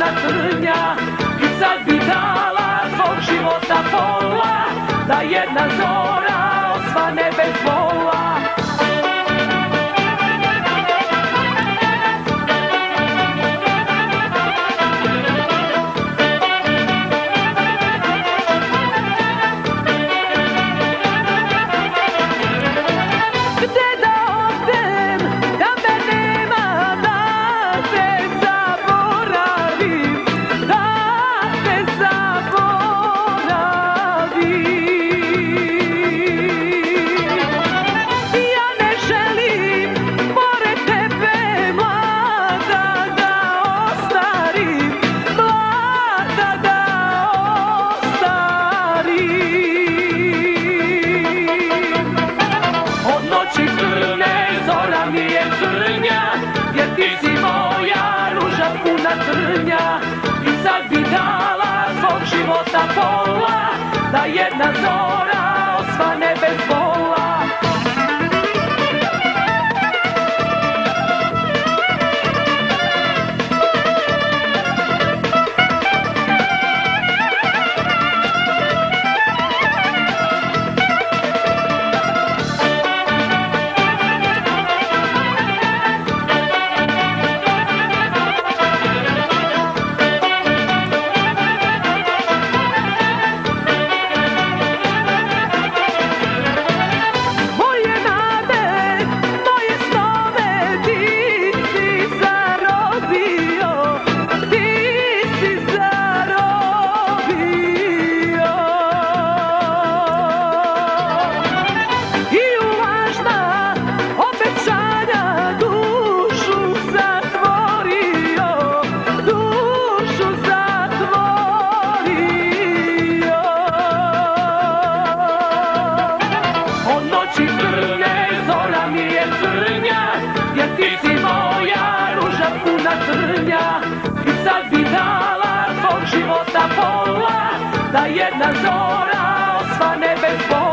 puna trnja i sad bi dala svog života pola da jedna zora osvane bez bola. Jer ti si moja ruža puna trnja i sad bi dala svog života pola da jedna zora osvane bez bola. Jer ti si moja ruža puna trnja i sad bi dala svog života pola da jedna zora osvane bez bola.